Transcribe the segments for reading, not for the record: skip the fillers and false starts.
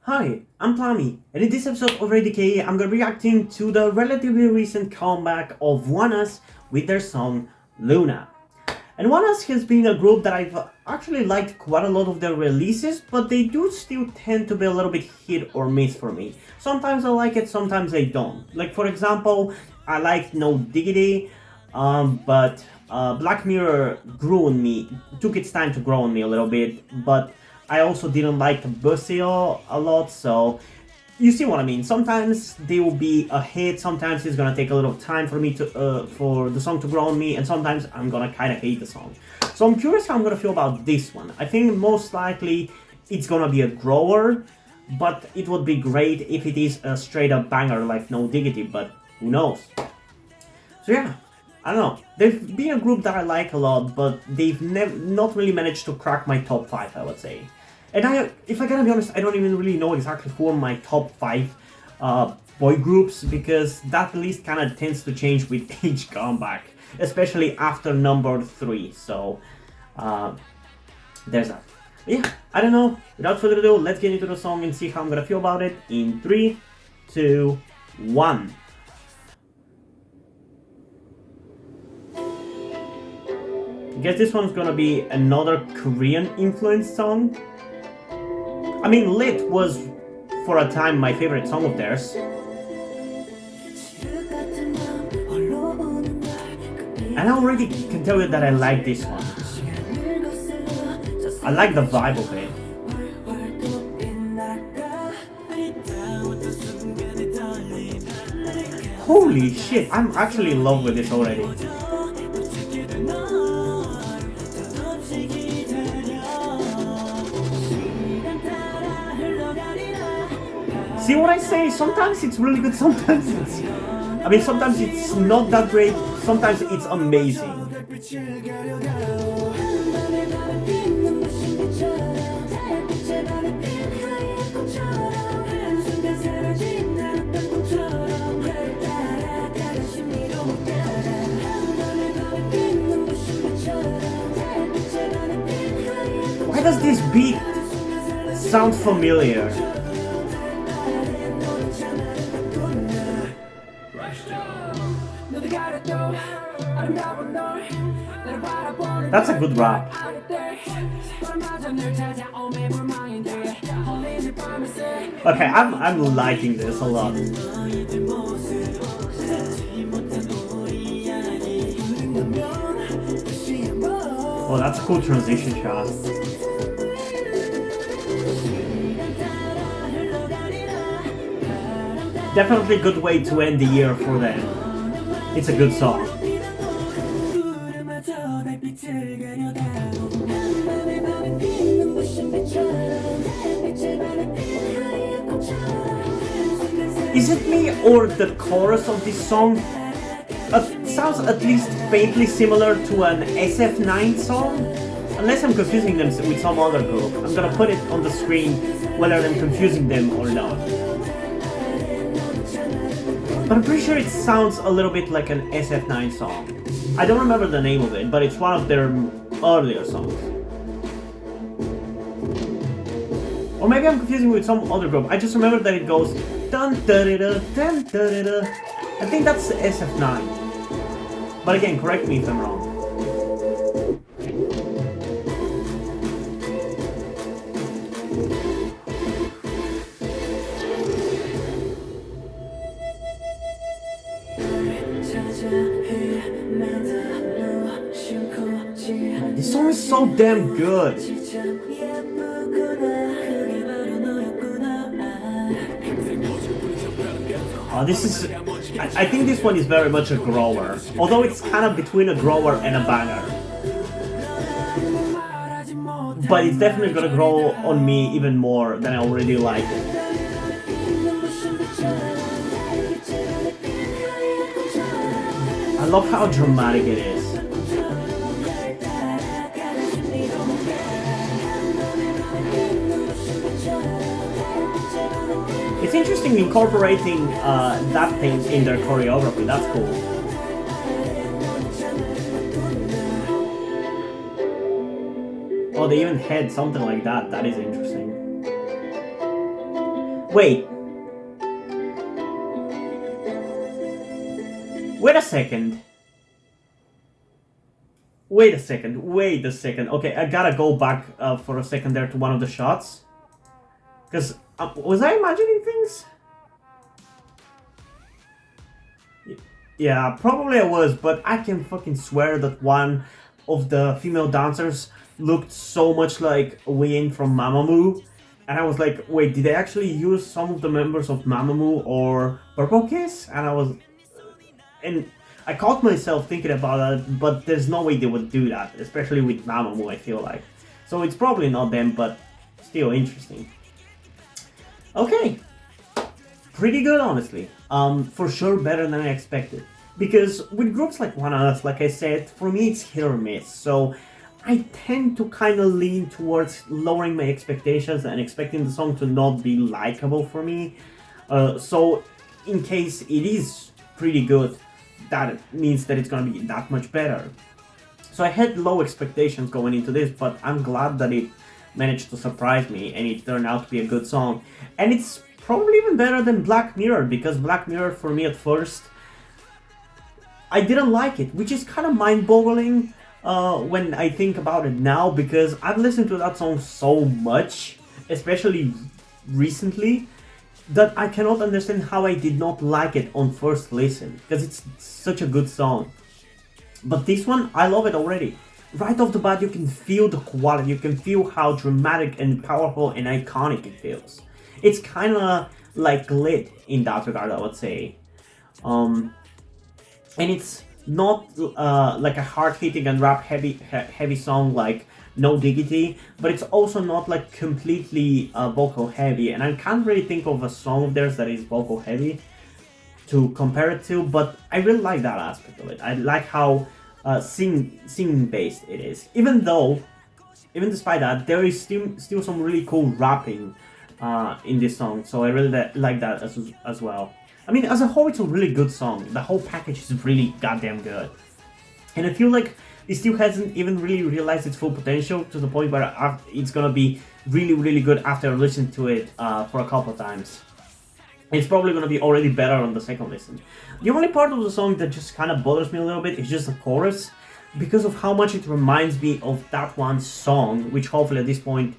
Hi, I'm Plami, and in this episode of RDK, I'm gonna be reacting to the relatively recent comeback of ONEUS with their song Luna. And ONEUS has been a group that I've actually liked quite a lot of their releases, but they do still tend to be a little bit hit or miss for me. Sometimes I like it, sometimes I don't. Like for example, I liked No Diggity, but Black Mirror grew on me, took its time to grow on me a little bit, but I also didn't like Bussio a lot, so you see what I mean. Sometimes they will be a hit, sometimes it's gonna take a little time for me to for the song to grow on me, and sometimes I'm gonna kind of hate the song. So I'm curious how I'm gonna feel about this one. I think most likely it's gonna be a grower, but it would be great if it is a straight up banger like No Diggity, but who knows. So yeah, I don't know. They've been a group that I like a lot, but they've not really managed to crack my top 5, I would say. And if I gotta be honest, I don't even really know exactly who are my top 5 boy groups, because that list kind of tends to change with each comeback, especially after number 3. So uh, there's that. But yeah, I don't know. Without further ado, let's get into the song and see how I'm gonna feel about it in 3, 2, 1. I guess this one's gonna be another Korean influenced song. I mean, Lit was, for a time, my favorite song of theirs. And I already can tell you that I like this one. I like the vibe of it. Holy shit, I'm actually in love with this already. See what I say? Sometimes it's really good, sometimes sometimes it's not that great, sometimes it's amazing. Why does this beat sound familiar? That's a good rap. Okay, I'm liking this a lot. Oh, that's a cool transition shot. Definitely a good way to end the year for them. It's a good song. Is it me or the chorus of this song sounds at least faintly similar to an SF9 song? Unless I'm confusing them with some other group. I'm gonna put it on the screen whether I'm confusing them or not. But I'm pretty sure it sounds a little bit like an SF9 song. I don't remember the name of it, but it's one of their earlier songs. Or maybe I'm confusing with some other group. I just remember that it goes dun da da da dun da da da. I think that's SF9. But again, correct me if I'm wrong. This song is so damn good. This is... I think this one is very much a grower. Although it's kind of between a grower and a banger. But it's definitely gonna grow on me even more than I already like it. I love how dramatic it is. It's interesting incorporating that thing in their choreography, that's cool. Oh, they even had something like that, that is interesting. Wait. Wait a second. Wait a second. Okay, I gotta go back for a second there to one of the shots. Because, was I imagining things? Yeah, probably I was, but I can fucking swear that one of the female dancers looked so much like Wayne from Mamamoo. And I was like, wait, did they actually use some of the members of Mamamoo or Purple Kiss? And I caught myself thinking about it, but there's no way they would do that, especially with Mamamoo, I feel like. So it's probably not them, but still interesting. Okay, pretty good, honestly. For sure better than I expected. Because with groups like ONEUS, like I said, for me it's hit or miss. So I tend to kind of lean towards lowering my expectations and expecting the song to not be likable for me. So in case it is pretty good, that means that it's gonna be that much better. So I had low expectations going into this, but I'm glad that it managed to surprise me and it turned out to be a good song. And it's probably even better than Black Mirror, because Black Mirror for me at first, I didn't like it, which is kind of mind-boggling when I think about it now, because I've listened to that song so much, especially recently, that I cannot understand how I did not like it on first listen, because it's such a good song. But this one, I love it already. Right off the bat, you can feel the quality, you can feel how dramatic and powerful and iconic it feels. It's kind of like lit in that regard, I would say. And it's not like a hard-hitting and rap-heavy song like No Diggity, but it's also not like completely vocal-heavy. And I can't really think of a song of theirs that is vocal-heavy to compare it to, but I really like that aspect of it. I like how singing-based it is. Even despite that, there is still some really cool rapping in this song, so I really like that as well. I mean, as a whole, it's a really good song. The whole package is really goddamn good. And I feel like it still hasn't even really realized its full potential to the point where it's gonna be really, really good after listening to it for a couple of times. It's probably gonna be already better on the second listen. The only part of the song that just kind of bothers me a little bit is just the chorus, because of how much it reminds me of that one song, which hopefully at this point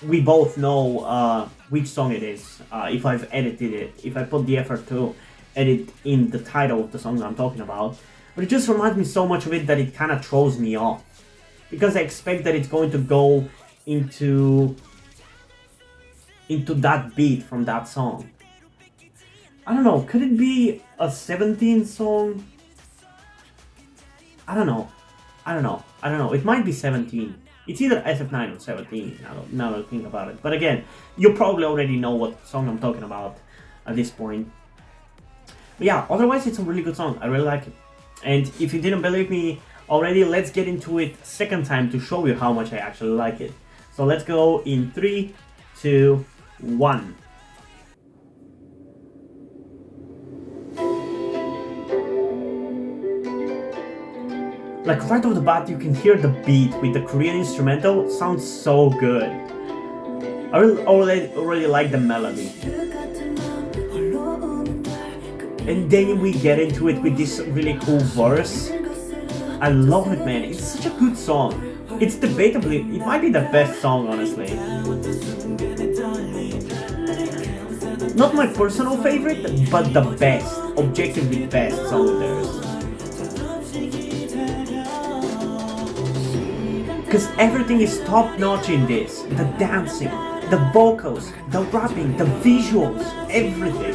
we both know which song it is, if I've edited it, if I put the effort to edit in the title of the song that I'm talking about. But it just reminds me so much of it that it kind of throws me off, because I expect that it's going to go into that beat from that song. I don't know, could it be a 17 song? I don't know, it might be 17. It's either SF9 or 17, now that I think about it. But again, you probably already know what song I'm talking about at this point. But yeah, otherwise it's a really good song, I really like it. And if you didn't believe me already, let's get into it second time to show you how much I actually like it. So let's go in 3, 2, 1. Like right off the bat, you can hear the beat with the Korean instrumental. Sounds so good. I already like the melody. And then we get into it with this really cool verse. I love it, man. It's such a good song. It's debatably, it might be the best song, honestly. Not my personal favorite, but the best, objectively best song of theirs. Because everything is top notch in this. The dancing, the vocals, the rapping, the visuals, everything.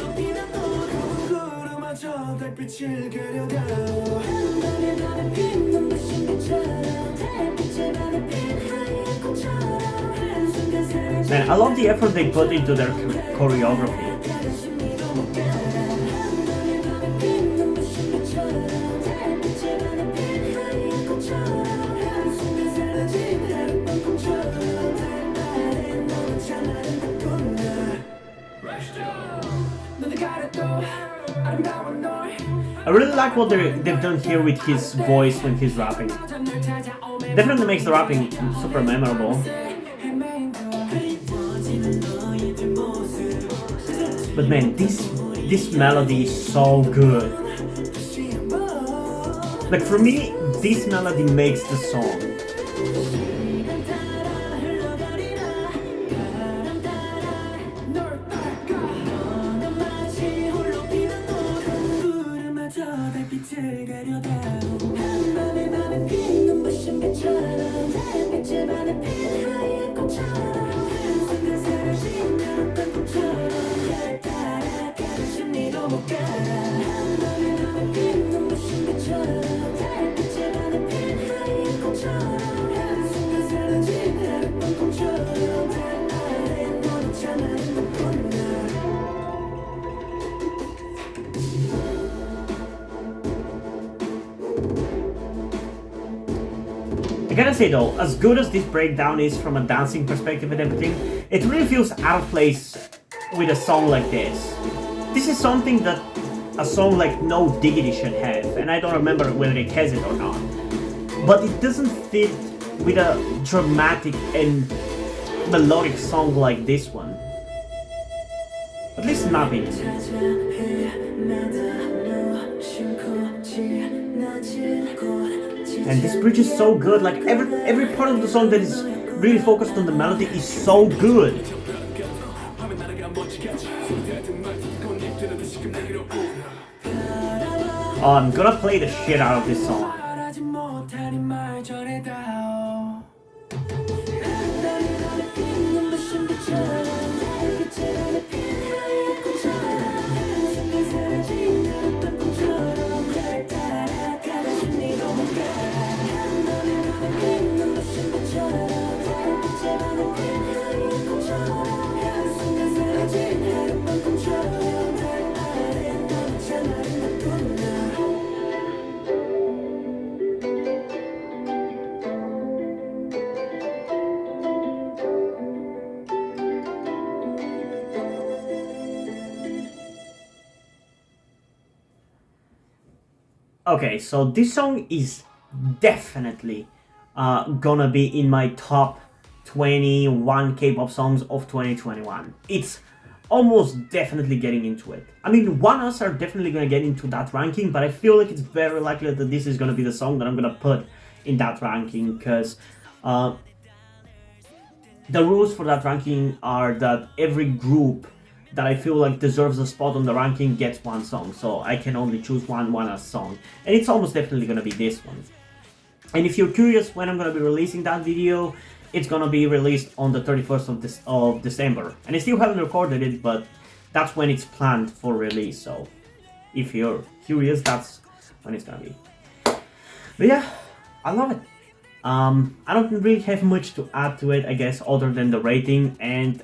Man, I love the effort they put into their choreography. I really like what they've done here with his voice when he's rapping. Definitely makes the rapping super memorable. But man, this melody is so good. Like for me, this melody makes the song. I gotta say though, as good as this breakdown is from a dancing perspective and everything, it really feels out of place with a song like this. This is something that a song like No Diggity should have, and I don't remember whether it has it or not. But it doesn't fit with a dramatic and melodic song like this one. At least not it. And this bridge is so good, like every part of the song that is really focused on the melody is so good. Oh, I'm gonna play the shit out of this song. Okay, so this song is definitely gonna be in my top 21 K-pop songs of 2021. It's almost definitely getting into it. I mean, ONEUS are definitely gonna get into that ranking, but I feel like it's very likely that this is gonna be the song that I'm gonna put in that ranking, because the rules for that ranking are that every group that I feel like deserves a spot on the ranking gets one song, so I can only choose one ONEUS song, and it's almost definitely gonna be this one. And if you're curious when I'm gonna be releasing that video, it's gonna be released on the 31st of December, and I still haven't recorded it, but that's when it's planned for release, so if you're curious, that's when it's gonna be. But yeah, I love it. I don't really have much to add to it, I guess, other than the rating, and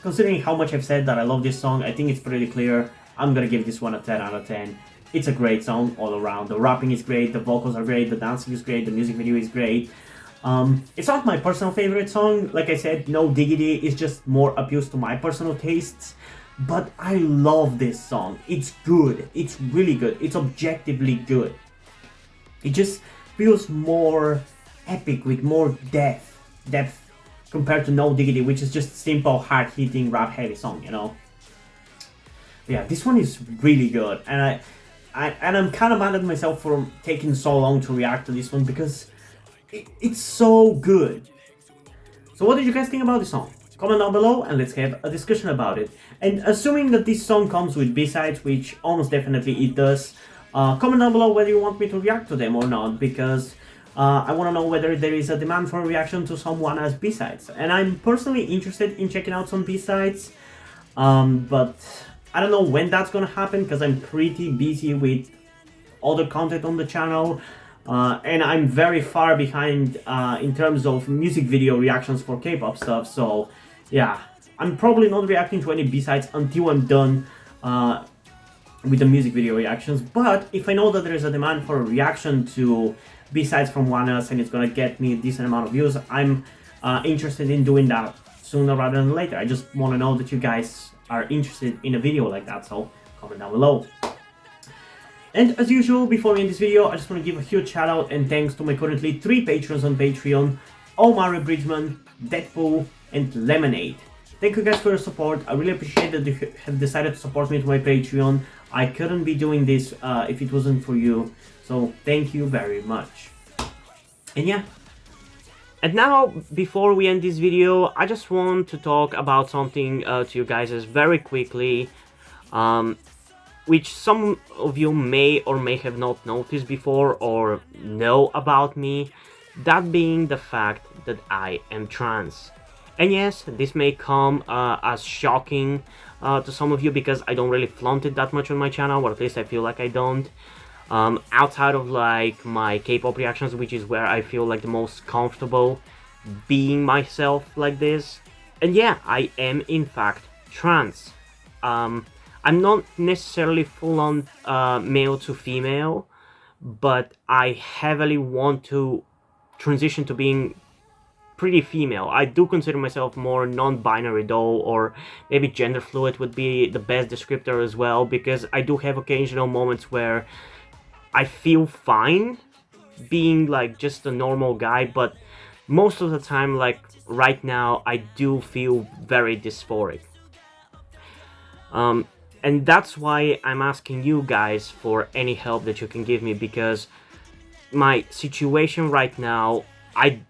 considering how much I've said that I love this song, I think it's pretty clear. I'm gonna give this one a 10 out of 10. It's a great song all around. The rapping is great, the vocals are great, the dancing is great, the music video is great. It's not my personal favorite song. Like I said, No Diggity is just more appeals to my personal tastes. But I love this song. It's good. It's really good. It's objectively good. It just feels more epic with more depth compared to No Diggity, which is just simple, hard-hitting, rap-heavy song, you know? But yeah, this one is really good, and I'm kind of mad at myself for taking so long to react to this one, because it's so good. So what did you guys think about this song? Comment down below and let's have a discussion about it. And assuming that this song comes with B-sides, which almost definitely it does, comment down below whether you want me to react to them or not, because I want to know whether there is a demand for a reaction to some ONEUS B-sides. And I'm personally interested in checking out some B-sides, but I don't know when that's gonna happen, because I'm pretty busy with other content on the channel, and I'm very far behind in terms of music video reactions for K-pop stuff, so yeah, I'm probably not reacting to any B-sides until I'm done with the music video reactions. But if I know that there is a demand for a reaction to B-sides from ONEUS and it's gonna get me a decent amount of views, I'm interested in doing that sooner rather than later. I just want to know that you guys are interested in a video like that, so comment down below. And as usual, before we end this video, I just want to give a huge shout out and thanks to my currently 3 patrons on Patreon: Omari Bridgman, Deadpool, and Lemonade. thank you guys for your support. I really appreciate that you have decided to support me to my Patreon. I couldn't be doing this if it wasn't for you, so thank you very much. And yeah. And now, before we end this video, I just want to talk about something to you guys very quickly, which some of you may or may have not noticed before or know about me, that being the fact that I am trans. And yes, this may come as shocking to some of you because I don't really flaunt it that much on my channel, or at least I feel like I don't. Outside of like my K-pop reactions, which is where I feel like the most comfortable being myself like this. And yeah, I am in fact trans. I'm not necessarily full-on male to female, but I heavily want to transition to being pretty female. I do consider myself more non-binary though, or maybe gender fluid would be the best descriptor as well, because I do have occasional moments where I feel fine being like just a normal guy, but most of the time, like right now, I do feel very dysphoric. And that's why I'm asking you guys for any help that you can give me, because my situation right now, I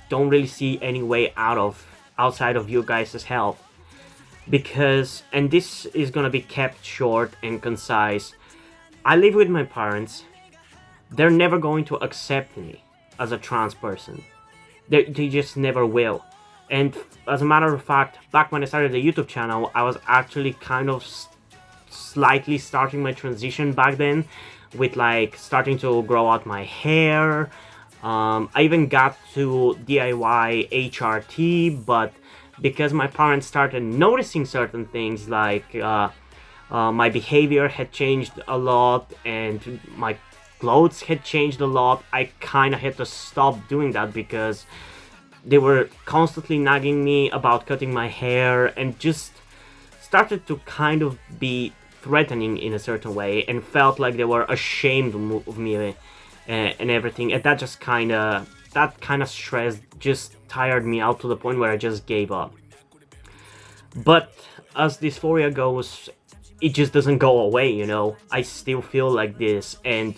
don't really see any way outside of you guys' help. Because, and this is gonna be kept short and concise, I live with my parents. They're never going to accept me as a trans person. They just never will. And as a matter of fact, back when I started the YouTube channel, I was actually kind of slightly starting my transition back then, with like starting to grow out my hair. I even got to DIY HRT, but because my parents started noticing certain things like my behavior had changed a lot and my clothes had changed a lot, I kind of had to stop doing that because they were constantly nagging me about cutting my hair and just started to kind of be threatening in a certain way, and felt like they were ashamed of me and everything. And that just kind of stress just tired me out to the point where I just gave up. But as dysphoria goes, it just doesn't go away, you know. I still feel like this, and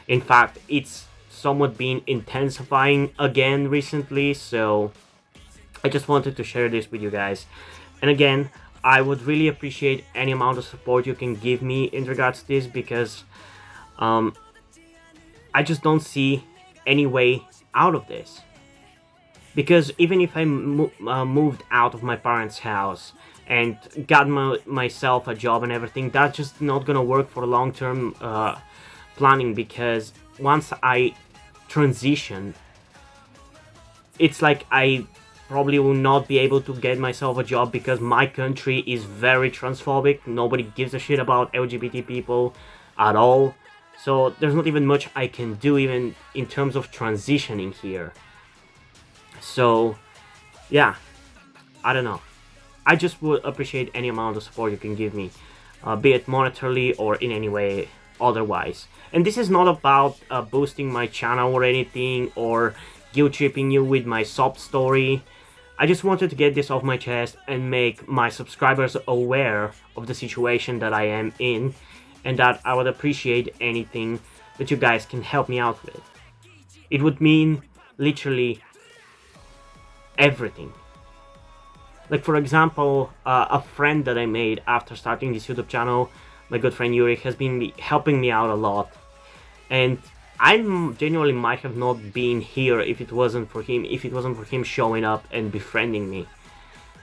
in fact it's somewhat been intensifying again recently, so I just wanted to share this with you guys. And again, I would really appreciate any amount of support you can give me in regards to this, because I just don't see any way out of this. Because even if I moved out of my parents' house and got myself a job and everything, that's just not gonna work for long-term planning, because once I transition, it's like I probably will not be able to get myself a job because my country is very transphobic. Nobody gives a shit about LGBT people at all. So there's not even much I can do even in terms of transitioning here. So yeah, I don't know. I just would appreciate any amount of support you can give me, be it monetarily or in any way otherwise. And this is not about boosting my channel or anything, or guilt-tripping you with my sob story. I just wanted to get this off my chest and make my subscribers aware of the situation that I am in, and that I would appreciate anything that you guys can help me out with. It would mean literally everything. Like, for example, a friend that I made after starting this YouTube channel, my good friend Yuri, has been helping me out a lot. And I genuinely might have not been here if it wasn't for him showing up and befriending me.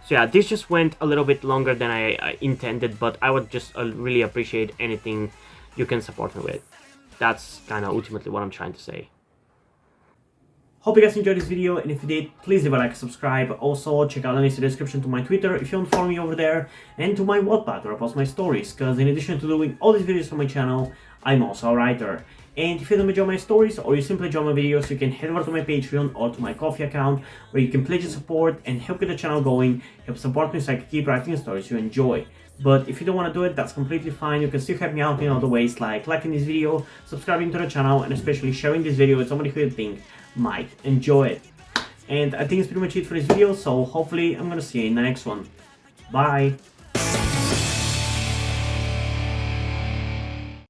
So yeah, this just went a little bit longer than I intended, but I would just really appreciate anything you can support me with. That's kind of ultimately what I'm trying to say. Hope you guys enjoyed this video, and if you did, please leave a like and subscribe. Also, check out the links in the description to my Twitter if you want to follow me over there, and to my Wattpad where I post my stories, because in addition to doing all these videos for my channel, I'm also a writer. And if you don't enjoy my stories, or you simply enjoy my videos, you can head over to my Patreon or to my Ko-fi account, where you can pledge your support and help get the channel going, help support me so I can keep writing the stories you enjoy. But if you don't want to do it, that's completely fine. You can still help me out in other ways, like liking this video, subscribing to the channel, and especially sharing this video with somebody who you think might enjoy it. And I think it's pretty much it for this video, so hopefully I'm gonna see you in the next one. Bye!